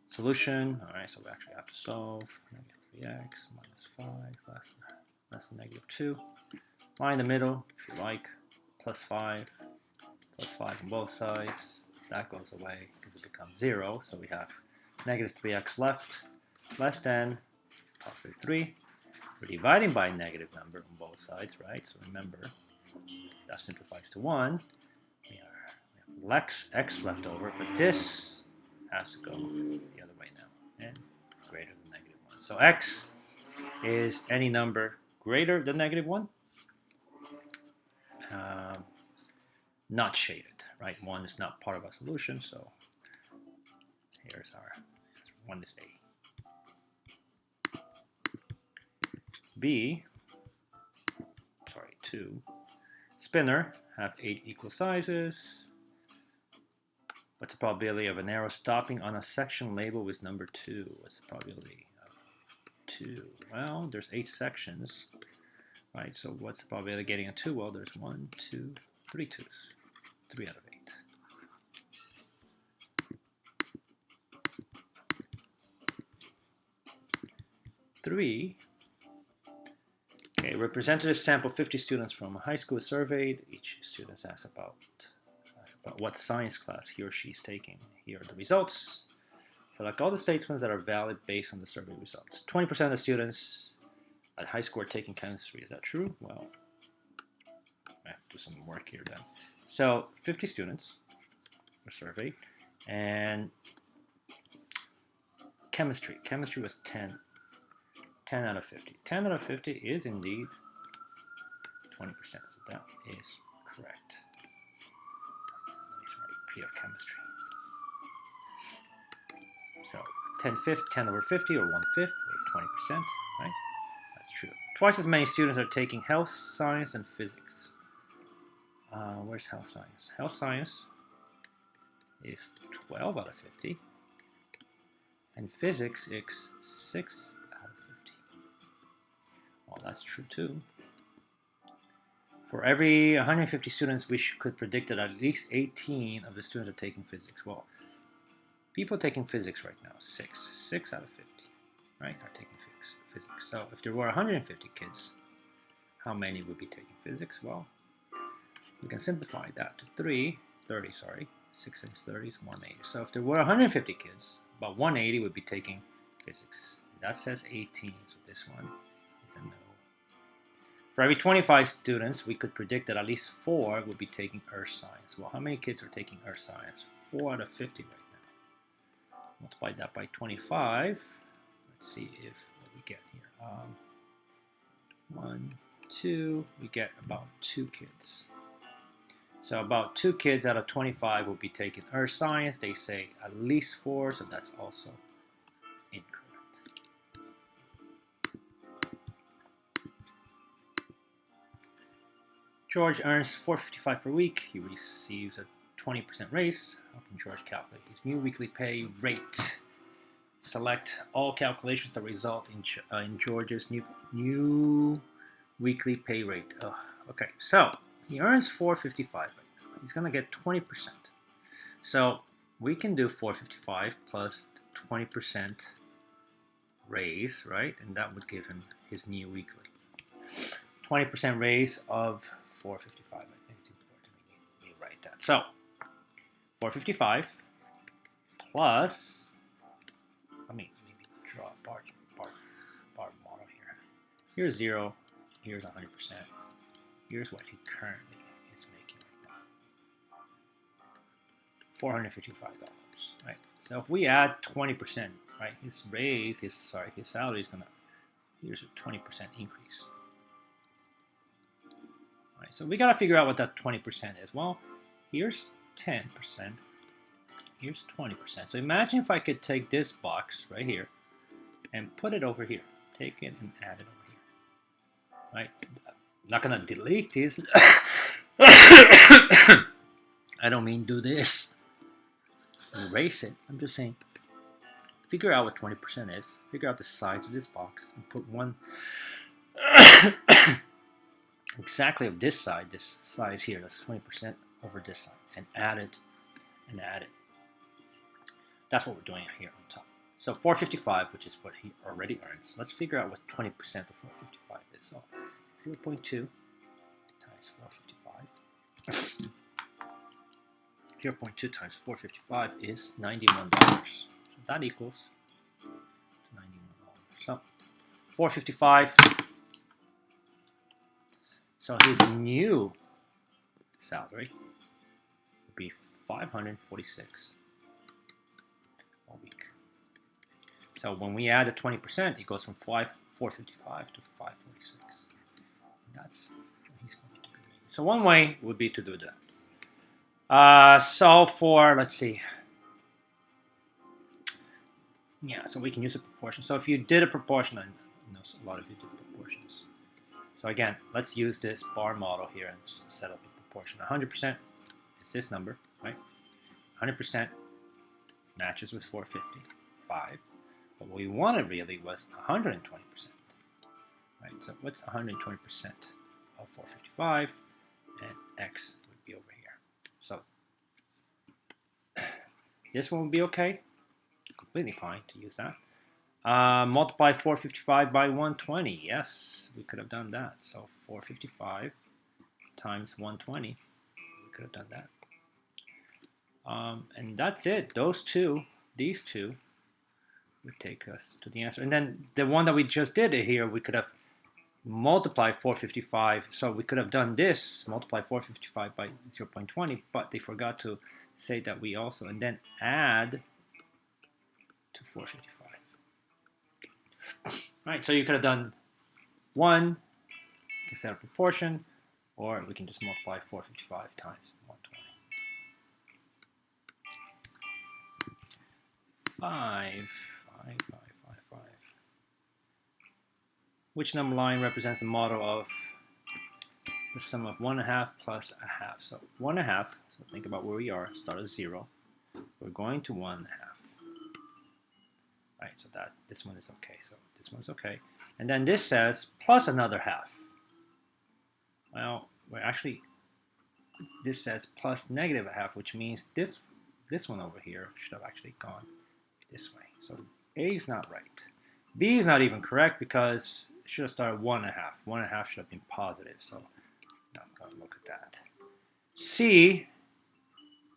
Solution. All right, so we actually have to solve negative 3x minus 5 less than negative 2. Line in the middle, if you like, plus 5 on both sides. That goes away because it becomes 0. So we have negative 3x left, less than positive 3. We're dividing by a negative number on both sides, right? So remember, that simplifies to 1. We have x left over, but this has to go the other way now, and greater than negative 1. So x is any number greater than negative 1, not shaded, right? 1 is not part of our solution, so here's our 1 is A. B, 2. Spinner have 8 equal sizes. What's the probability of an arrow stopping on a section labeled with number 2? What's the probability of 2? Well, there's 8 sections, right? So what's the probability of getting a 2? Well, there's 1, 2, 3 2s. 3 out of 8. Three. Okay, representative sample 50 students from a high school surveyed. Each student asks about what science class he or she is taking. Here are the results. Select all the statements that are valid based on the survey results. 20% of the students at high school are taking chemistry. Is that true? Well, I have to do some work here then. So 50 students were surveyed, and chemistry was 10 out of 50. 10 out of 50 is indeed 20%, so that is correct. Let me write P of chemistry. So 10 over 50, or 1/5, or 20%, right? That's true. Twice as many students are taking health science and physics. Where's health science? Health science is 12 out of 50. And physics is 6 out of 50. Well, that's true too. For every 150 students, we could predict that at least 18 of the students are taking physics. Well, people taking physics right now, 6 out of 50, right, are taking physics. So if there were 150 kids, how many would be taking physics? Well, we can simplify that to 30, 6 times 30 is 180. So if there were 150 kids, about 180 would be taking physics. That says 18, so this one is a no. For every 25 students, we could predict that at least 4 would be taking earth science. Well, how many kids are taking earth science? 4 out of 50 right now. Multiply that by 25. Let's see what we get here. 1, 2, we get about 2 kids. So about 2 kids out of 25 will be taking earth science. They say at least 4, so that's also incorrect. George earns $4.55 per week. He receives a 20% raise. How can George calculate his new weekly pay rate? Select all calculations that result in George's new weekly pay rate. Okay, so he earns $4.55 right now. He's going to get 20%. So we can do $4.55 plus 20% raise, right? And that would give him his new weekly. 20% raise of $4.55. I think it's important we write that. So $4.55 plus, let me maybe draw a bar model here. Here's 0. Here's 100%. Here's what he currently is making right now. $455, right? So if we add 20%, right, his salary is gonna, here's a 20% increase. All right, so we gotta figure out what that 20% is. Well, here's 10%. Here's 20%. So imagine if I could take this box right here and put it over here. Take it and add it over here. Right? I'm not gonna delete this. I don't mean do this. Erase it. I'm just saying figure out what 20% is. Figure out the size of this box and put one exactly of this size here. That's 20%. over this side and add it and add it. That's what we're doing here on top. So 455, which is what he already earns. Let's figure out what 20% of 455 is. So 0.2 times 455. 0.2 times 455 is $91. So that equals $91. So 455. So his new salary would be $546 a week. So when we add the 20%, it goes from 455 to 546. That's what he's going to be making. So one way would be to do that. So for, let's see. Yeah, so we can use a proportion. So if you did a proportion, I know a lot of you do proportions. So again, let's use this bar model here and set up a proportion. 100% is this number, right? 100% matches with 455. But what we wanted really was 120%. Right? So what's 120% of 455? And x would be over here. So this one would be okay. Completely fine to use that. Multiply 455 by 120. Yes, we could have done that. So 455 times 120. We could have done that. And that's it. These two, would take us to the answer. And then the one that we just did here, we could have multiplied 455. So we could have done this, multiply 455 by 0.20, but they forgot to say that we also, and then add to 455. Right, so you could have done 1, you can set a proportion, or we can just multiply 455 times 120. 5. Which number line represents the model of the sum of 1/2 plus 1/2? So 1/2, so think about where we are, start at 0. We're going to 1/2. Right, so that this one is okay. So this one's okay. And then this says plus another half. Well, we're actually, this says plus negative 1/2, which means this one over here should have actually gone this way. So A is not right. B is not even correct because it should have started 1/2. 1/2 should have been positive. So now I'm going to look at that. C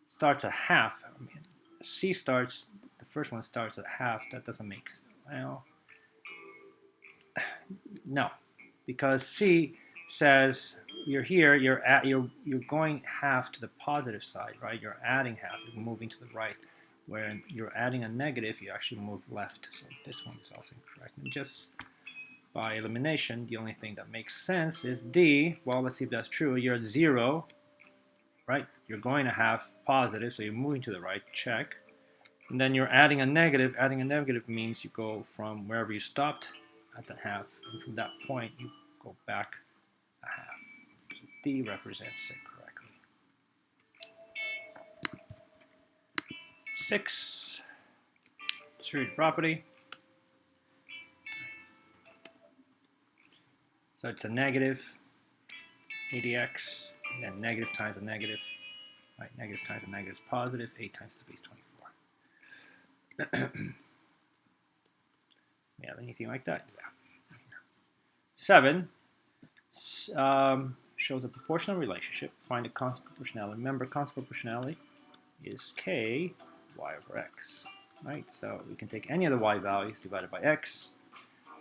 starts at half. I mean, C starts, the first one starts at half. That doesn't make sense. Well, no, because C says you're here, you're going half to the positive side, right? You're adding half, you're moving to the right. Where you're adding a negative, you actually move left. So this one is also incorrect. And just by elimination, the only thing that makes sense is D. Well, let's see if that's true. You're at 0, right? You're going to have positive, so you're moving to the right. Check. And then you're adding a negative. Adding a negative means you go from wherever you stopped at the half, and from that point you go back a half. So D represents it correctly. 6, distributed property. So it's a negative ADX, and then negative times a negative. Right, negative times a negative is positive. 8 times 3 is 24. We have anything like that? Yeah. 7 shows a proportional relationship. Find a constant proportionality. Remember, constant proportionality is K y over x. Right, so we can take any of the y values divided by x.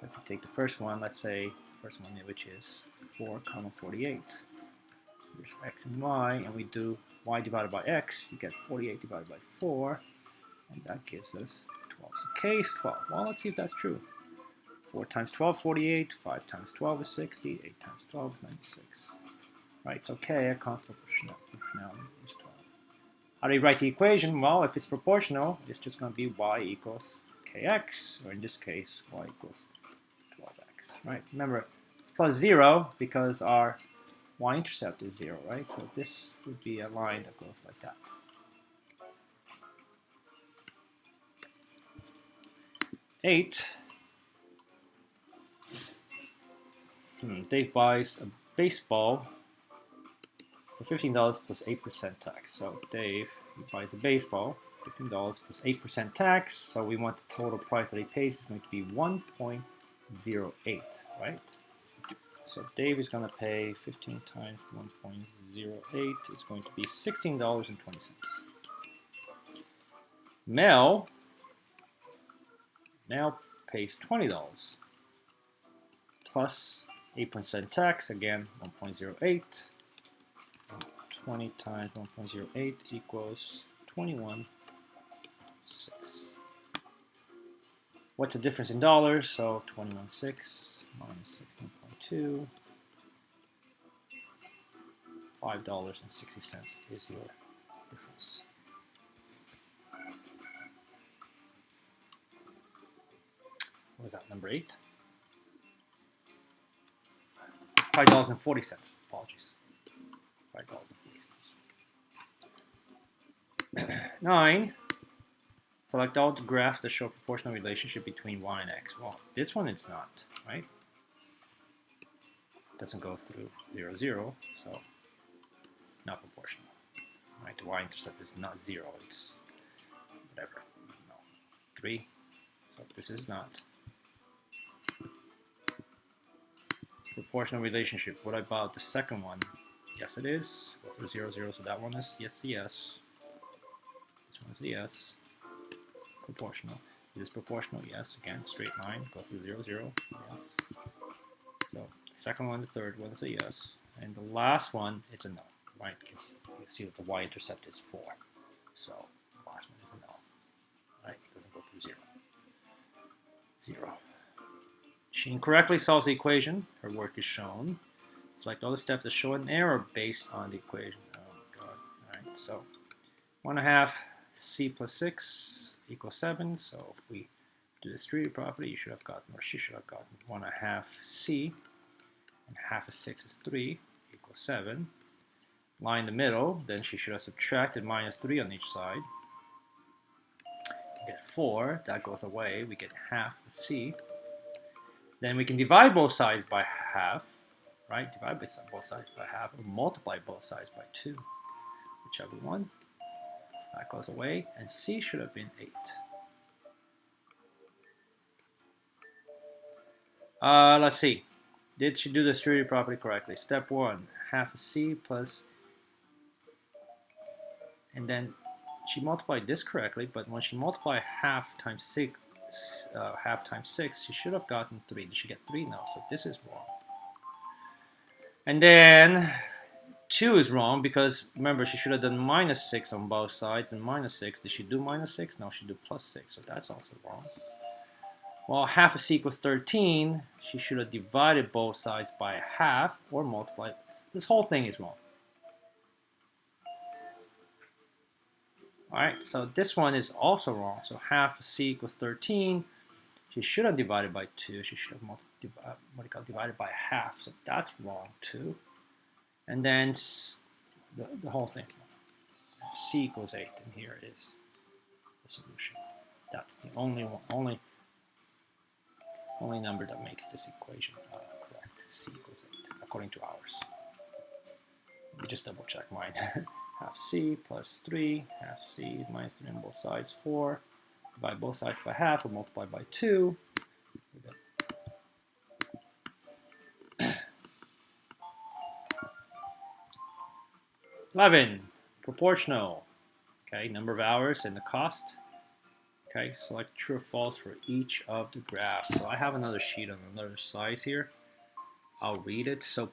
If we take the first one, let's say first one, which is 4, 48. Here's x and y, and we do y divided by x. You get 48 divided by 4, and that gives us 12. So k is 12. Well, let's see if that's true. 4 times 12, 48. 5 times 12 is 60. 8 times 12 is 96. Right, so k, a constant proportionality, is 12. How do you write the equation? Well, if it's proportional, it's just going to be y equals kx, or in this case, y equals 12x. Right, remember, it's plus 0 because our y-intercept is 0, right? So this would be a line that goes like that. 8. Dave buys a baseball for $15 plus 8% tax. So Dave, he buys a baseball, $15 plus 8% tax. So we want the total price that he pays is going to be 1.08, right? So Dave is going to pay 15 times 1.08 is going to be $16.20. Mel pays $20 plus 8% tax, again 1.08. 20 times 1.08 equals 21.6. What's the difference in dollars? So 21.6 minus 16.2, $5.60 is your difference. What was that, number 8? $5.40, apologies. $5.40. 9. Select all the graphs that show proportional relationship between y and x. Well, this one it's not, right? It doesn't go through 0, 0, so not proportional. Right? The y-intercept is not 0, it's whatever. No, 3. So this is not. Proportional relationship. What about the second one? Yes, it is. Go through 0, 0, so that one is yes, yes. This one is a yes. Proportional. It is proportional, yes. Again, straight line. Go through 0, 0, yes. So the second one, the third one is a yes. And the last one, it's a no, right? Because you see that the y-intercept is 4. So the last one is a no, right? It doesn't go through 0. 0. She incorrectly solves the equation. Her work is shown. Select all the steps that show an error based on the equation. Oh god. Alright, so 1/2 c plus 6 equals 7. So if we do the street property, you should have gotten, or she should have gotten 1/2 c, and half of 6 is 3, equals 7. Line in the middle, then she should have subtracted minus 3 on each side. We get 4, that goes away, we get half of c. Then we can divide both sides by half, right? Divide both sides by half, or multiply both sides by 2, whichever one. That goes away, and c should have been 8. Let's see. Did she do the street property correctly? Step 1, half of c plus, and then she multiplied this correctly, but when she multiplied half times 6, she should have gotten 3. Did she get 3? No, so this is wrong. And then 2 is wrong because remember she should have done minus 6 on both sides and minus 6. Did she do minus 6? No, she did plus 6, so that's also wrong. Well, half of c equals 13. She should have divided both sides by half or multiplied. This whole thing is wrong. Alright, so this one is also wrong. So half of c equals 13. She should have divided by 2. She should have divided by half. So that's wrong too. And then the whole thing. C equals 8, and here is the solution. That's the only number that makes this equation correct. C equals 8, according to ours. Let me just double check mine. Half c plus 3, half c minus 3 on both sides, 4. Divide both sides by half, or multiply by 2. We got 11, proportional. Okay, number of hours and the cost. Okay, select true or false for each of the graphs. So I have another sheet on another side here. I'll read it. So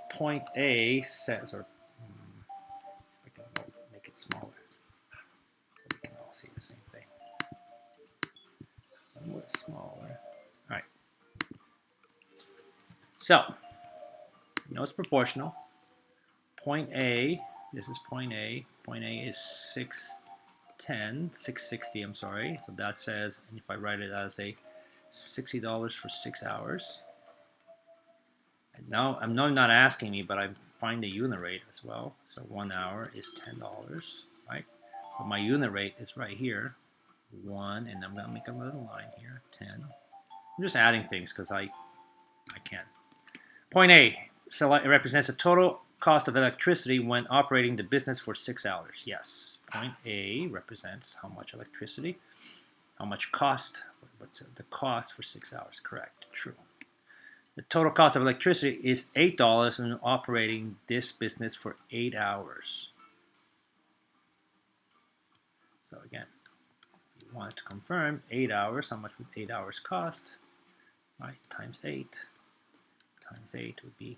point A says, or I can make it smaller so we can all see the same thing. A little smaller. All right. So, you know it's proportional. Point A, this is point A. Point A is 660, I'm sorry. So that says, and if I write it as a $60 for 6 hours. And now, I'm not asking me, but I find the unit rate as well. So 1 hour is $10, right? So my unit rate is right here, 1, and I'm going to make a little line here, 10. I'm just adding things because I can. Point A, so it represents the total cost of electricity when operating the business for 6 hours. Yes. Point A represents how much electricity, how much cost, what's the cost for 6 hours. Correct. True. The total cost of electricity is $8 when operating this business for 8 hours. So again, if you want to confirm 8 hours, how much would 8 hours cost? Right, times 8 would be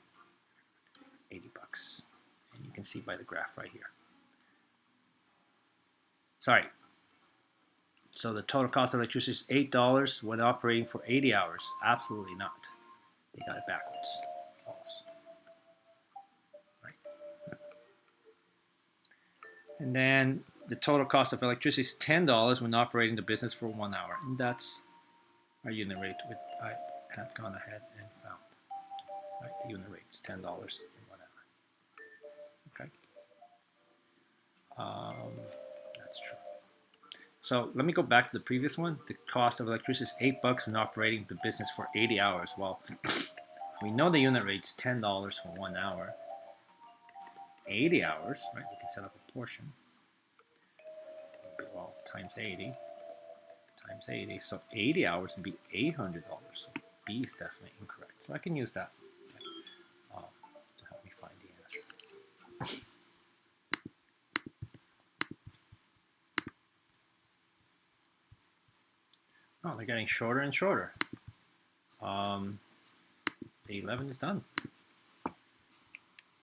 80 bucks. And you can see by the graph right here. Sorry. So the total cost of electricity is $8 when operating for 80 hours. Absolutely not. They got it backwards. False. Right. And then the total cost of electricity is $10 when operating the business for 1 hour. And that's our unit rate, which I had gone ahead and found. Right, the unit rate is $10 in 1 hour. Okay. That's true. So let me go back to the previous one. The cost of electricity is $8 when operating the business for 80 hours. Well, we know the unit rate is $10 for 1 hour. 80 hours, right? We can set up a portion. Well, times 80. So 80 hours would be $800. So B is definitely incorrect. So I can use that to help me find the answer. Oh, they're getting shorter and shorter. The 11 is done.